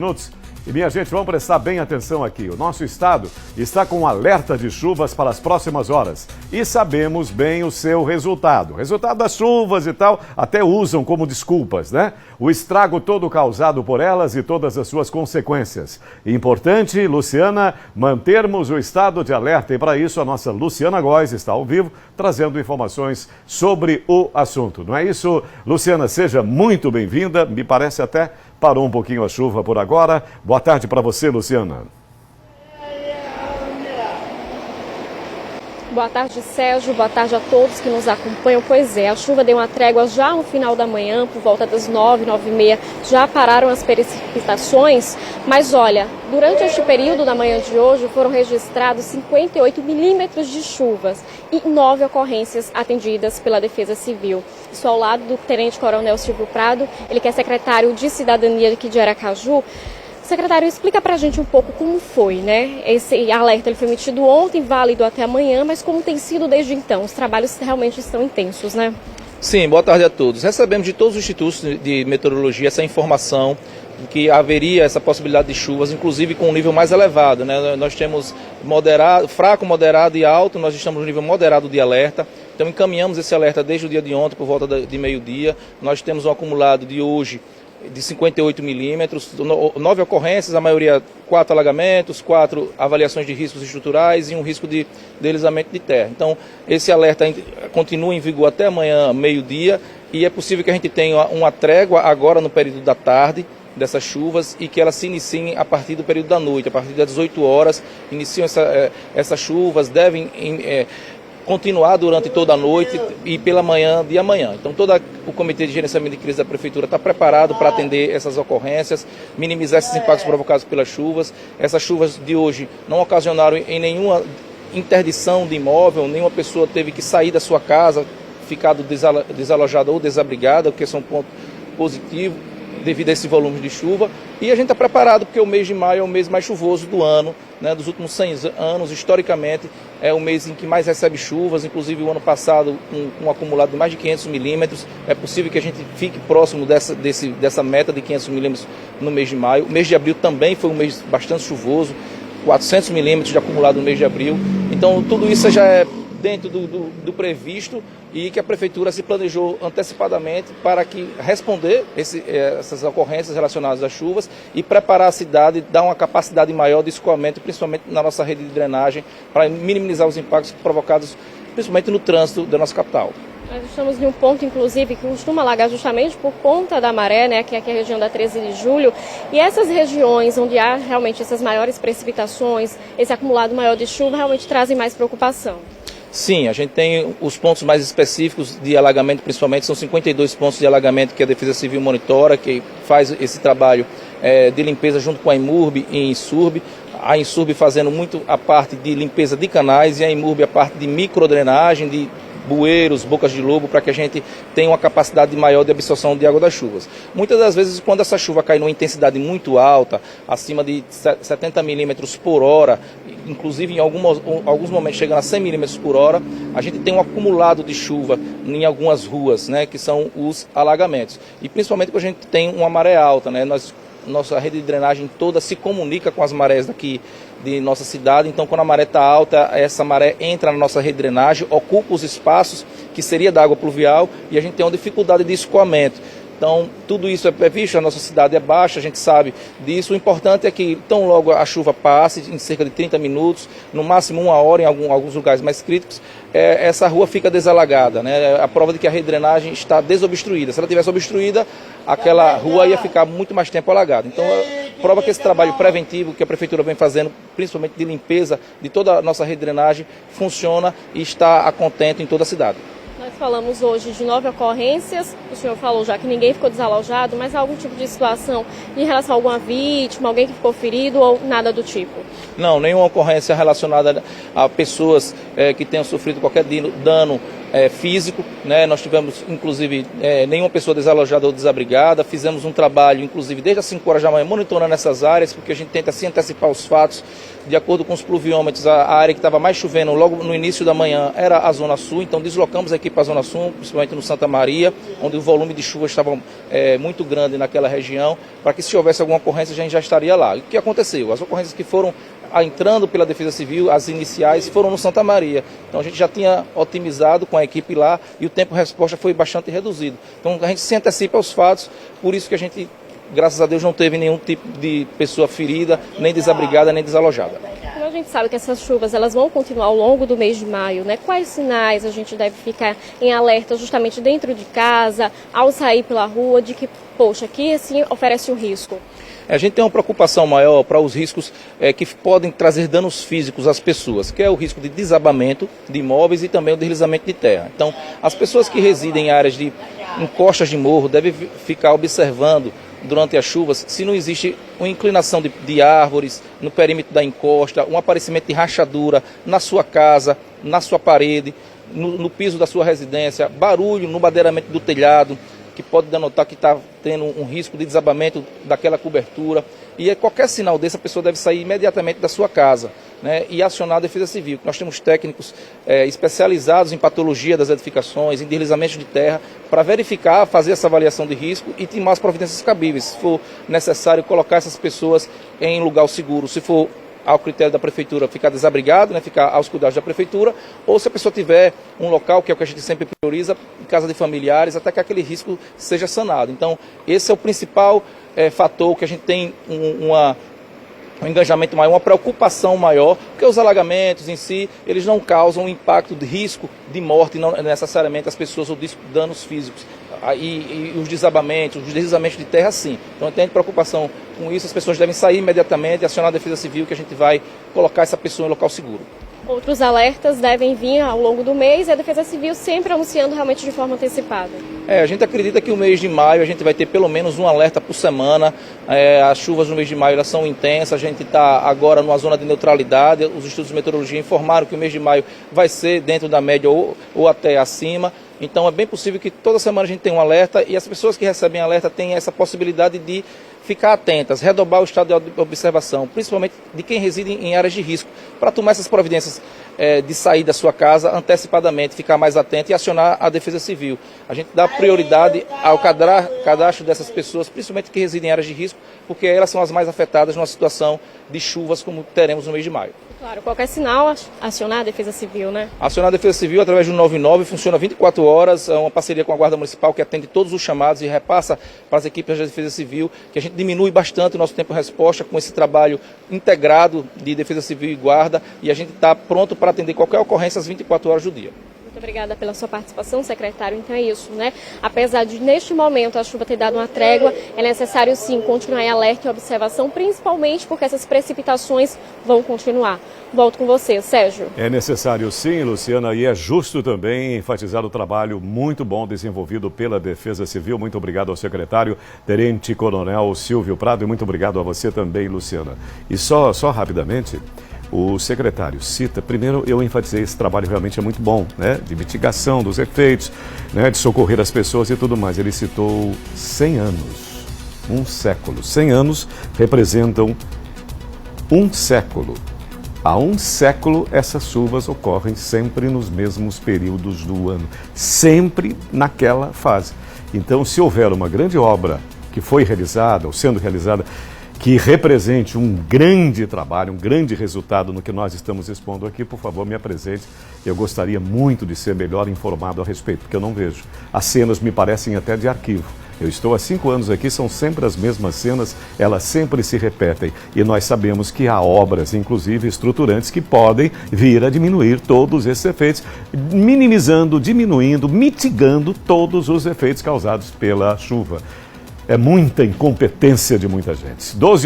Minutos. E minha gente, vamos prestar bem atenção aqui. O nosso estado está com um alerta de chuvas para as próximas horas. E sabemos bem o seu resultado. O resultado das chuvas e tal, até usam como desculpas, né? O estrago todo causado por elas e todas as suas consequências. Importante, Luciana, mantermos o estado de alerta. E para isso, a nossa Luciana Góes está ao vivo, trazendo informações sobre o assunto. Não é isso? Luciana, seja muito bem-vinda. Me parece até parou um pouquinho a chuva por agora. Boa tarde para você, Luciana. Boa tarde, Sérgio. Boa tarde a todos que nos acompanham. Pois é, a chuva deu uma trégua já no final da manhã, por volta das 9, 9h30. Já pararam as precipitações, mas olha, durante este período da manhã de hoje foram registrados 58 milímetros de chuvas e 9 ocorrências atendidas pela Defesa Civil. Estou ao lado do Tenente-Coronel Silvio Prado, ele que é secretário de Cidadania aqui de Aracaju. Secretário, explica pra gente um pouco como foi, né? Esse alerta ele foi emitido ontem, válido até amanhã, mas como tem sido desde então? Os trabalhos realmente estão intensos, né? Sim, boa tarde a todos. Recebemos de todos os institutos de meteorologia essa informação de que haveria essa possibilidade de chuvas, inclusive com um nível mais elevado, né? Nós temos moderado, fraco, moderado e alto, nós estamos no nível moderado de alerta. Então encaminhamos esse alerta desde o dia de ontem, por volta de meio-dia. Nós temos um acumulado de hoje de 58 milímetros, 9 ocorrências, a maioria 4 alagamentos, 4 avaliações de riscos estruturais e um risco de deslizamento de terra. Então, esse alerta continua em vigor até amanhã, meio-dia, e é possível que a gente tenha uma trégua agora no período da tarde dessas chuvas e que elas se iniciem a partir do período da noite, a partir das 18 horas, iniciam essas chuvas, devem continuar durante toda a noite e pela manhã de amanhã. Então todo o Comitê de Gerenciamento de Crise da Prefeitura está preparado para atender essas ocorrências, minimizar esses impactos provocados pelas chuvas. Essas chuvas de hoje não ocasionaram em nenhuma interdição de imóvel, nenhuma pessoa teve que sair da sua casa, ficado desalojada ou desabrigada, o que é um ponto positivo devido a esse volume de chuva. E a gente está preparado porque o mês de maio é o mês mais chuvoso do ano, né, dos últimos 100 anos, historicamente, é o mês em que mais recebe chuvas, inclusive o ano passado com um acumulado de mais de 500 milímetros. É possível que a gente fique próximo dessa meta de 500 milímetros no mês de maio. O mês de abril também foi um mês bastante chuvoso, 400 milímetros de acumulado no mês de abril. Então tudo isso já é dentro do previsto e que a Prefeitura se planejou antecipadamente para responder essas ocorrências relacionadas às chuvas e preparar a cidade, dar uma capacidade maior de escoamento, principalmente na nossa rede de drenagem, para minimizar os impactos provocados principalmente no trânsito da nossa capital. Nós estamos em um ponto, inclusive, que costuma alagar justamente por conta da maré, né, que é aqui a região da 13 de julho. E essas regiões onde há realmente essas maiores precipitações, esse acumulado maior de chuva, realmente trazem mais preocupação. Sim, a gente tem os pontos mais específicos de alagamento, principalmente, são 52 pontos de alagamento que a Defesa Civil monitora, que faz esse trabalho de limpeza junto com a Imurb e Insurb. A Insurb fazendo muito a parte de limpeza de canais e a Imurb a parte de microdrenagem, de bueiros, bocas de lobo, para que a gente tenha uma capacidade maior de absorção de água das chuvas. Muitas das vezes, quando essa chuva cai numa intensidade muito alta, acima de 70 milímetros por hora, inclusive em alguns momentos chegando a 100 milímetros por hora, a gente tem um acumulado de chuva em algumas ruas, né, que são os alagamentos. E principalmente quando a gente tem uma maré alta, né, nossa rede de drenagem toda se comunica com as marés daqui de nossa cidade. Então, quando a maré está alta, essa maré entra na nossa rede de drenagem, ocupa os espaços que seria da água pluvial e a gente tem uma dificuldade de escoamento. Então, tudo isso é previsto, a nossa cidade é baixa, a gente sabe disso. O importante é que, tão logo a chuva passe, em cerca de 30 minutos, no máximo 1 hora, em alguns lugares mais críticos, essa rua fica desalagada, né? A prova de que a rede de drenagem está desobstruída. Se ela tivesse obstruída, aquela rua ia ficar muito mais tempo alagada. Então, prova que esse trabalho preventivo que a Prefeitura vem fazendo, principalmente de limpeza de toda a nossa rede de drenagem, funciona e está a contento em toda a cidade. Nós falamos hoje de 9 ocorrências, o senhor falou já que ninguém ficou desalojado, mas há algum tipo de situação em relação a alguma vítima, alguém que ficou ferido ou nada do tipo? Não, nenhuma ocorrência relacionada a pessoas que tenham sofrido qualquer dano físico, né? Nós tivemos, inclusive, nenhuma pessoa desalojada ou desabrigada. Fizemos um trabalho, inclusive, desde as 5 horas da manhã, monitorando essas áreas, porque a gente tenta se antecipar os fatos. De acordo com os pluviômetros, a área que estava mais chovendo logo no início da manhã era a Zona Sul, então deslocamos aqui para a Zona Sul, principalmente no Santa Maria, onde o volume de chuva estava muito grande naquela região, para que se houvesse alguma ocorrência a gente já estaria lá. E o que aconteceu? As ocorrências que foram entrando pela Defesa Civil, as iniciais, foram no Santa Maria. Então a gente já tinha otimizado com a equipe lá e o tempo de resposta foi bastante reduzido. Então a gente se antecipa aos fatos, por isso que a gente, graças a Deus, não teve nenhum tipo de pessoa ferida, nem desabrigada, nem desalojada. Como a gente sabe que essas chuvas elas vão continuar ao longo do mês de maio, né? Quais sinais a gente deve ficar em alerta justamente dentro de casa, ao sair pela rua, de que, poxa, aqui assim oferece um risco? A gente tem uma preocupação maior para os riscos que podem trazer danos físicos às pessoas, que é o risco de desabamento de imóveis e também o deslizamento de terra. Então, as pessoas que residem em áreas de encostas de morro devem ficar observando durante as chuvas se não existe uma inclinação de árvores no perímetro da encosta, um aparecimento de rachadura na sua casa, na sua parede, no piso da sua residência, barulho no madeiramento do telhado, que pode denotar que está tendo um risco de desabamento daquela cobertura. E qualquer sinal desse, a pessoa deve sair imediatamente da sua casa, né, e acionar a Defesa Civil. Nós temos técnicos especializados em patologia das edificações, em deslizamentos de terra, para verificar, fazer essa avaliação de risco e tomar as providências cabíveis. Se for necessário, colocar essas pessoas em lugar seguro. Se for ao critério da prefeitura, ficar desabrigado, né, ficar aos cuidados da prefeitura, ou se a pessoa tiver um local, que é o que a gente sempre prioriza, em casa de familiares, até que aquele risco seja sanado. Então, esse é o principal fator que a gente tem um engajamento maior, uma preocupação maior, porque os alagamentos em si, eles não causam impacto de risco de morte, não necessariamente as pessoas, ou de danos físicos. E os desabamentos, os deslizamentos de terra, sim. Então, tem preocupação com isso, as pessoas devem sair imediatamente, acionar a Defesa Civil, que a gente vai colocar essa pessoa em local seguro. Outros alertas devem vir ao longo do mês e a Defesa Civil sempre anunciando realmente de forma antecipada. A gente acredita que o mês de maio a gente vai ter pelo menos um alerta por semana. As chuvas no mês de maio elas são intensas, a gente está agora numa zona de neutralidade. Os estudos de meteorologia informaram que o mês de maio vai ser dentro da média ou até acima. Então é bem possível que toda semana a gente tenha um alerta e as pessoas que recebem alerta têm essa possibilidade de ficar atentas, redobrar o estado de observação, principalmente de quem reside em áreas de risco, para tomar essas providências de sair da sua casa antecipadamente, ficar mais atento e acionar a Defesa Civil. A gente dá prioridade ao cadastro dessas pessoas, principalmente que residem em áreas de risco, porque elas são as mais afetadas numa situação de chuvas como teremos no mês de maio. Claro, qualquer sinal, acionar a Defesa Civil, né? Acionar a Defesa Civil através do 99, funciona 24 horas, é uma parceria com a Guarda Municipal que atende todos os chamados e repassa para as equipes da Defesa Civil, que a gente diminui bastante o nosso tempo de resposta com esse trabalho integrado de Defesa Civil e Guarda, e a gente está pronto para atender qualquer ocorrência às 24 horas do dia. Muito obrigada pela sua participação, secretário. Então é isso, né? Apesar de, neste momento, a chuva ter dado uma trégua, é necessário, sim, continuar em alerta e observação, principalmente porque essas precipitações vão continuar. Volto com você, Sérgio. É necessário, sim, Luciana, e é justo também enfatizar o trabalho muito bom desenvolvido pela Defesa Civil. Muito obrigado ao secretário, Tenente Coronel Silvio Prado, e muito obrigado a você também, Luciana. E só rapidamente, o secretário cita, primeiro eu enfatizei, esse trabalho realmente é muito bom, né, de mitigação dos efeitos, né, de socorrer as pessoas e tudo mais. Ele citou 100 anos, um século. 100 anos representam um século. Há um século essas chuvas ocorrem sempre nos mesmos períodos do ano, sempre naquela fase. Então, se houver uma grande obra que foi realizada ou sendo realizada, que represente um grande trabalho, um grande resultado no que nós estamos expondo aqui, por favor, me apresente. Eu gostaria muito de ser melhor informado a respeito, porque eu não vejo. As cenas me parecem até de arquivo. Eu estou há 5 anos aqui, são sempre as mesmas cenas, elas sempre se repetem. E nós sabemos que há obras, inclusive estruturantes, que podem vir a diminuir todos esses efeitos, minimizando, diminuindo, mitigando todos os efeitos causados pela chuva. É muita incompetência de muita gente. 12 horas.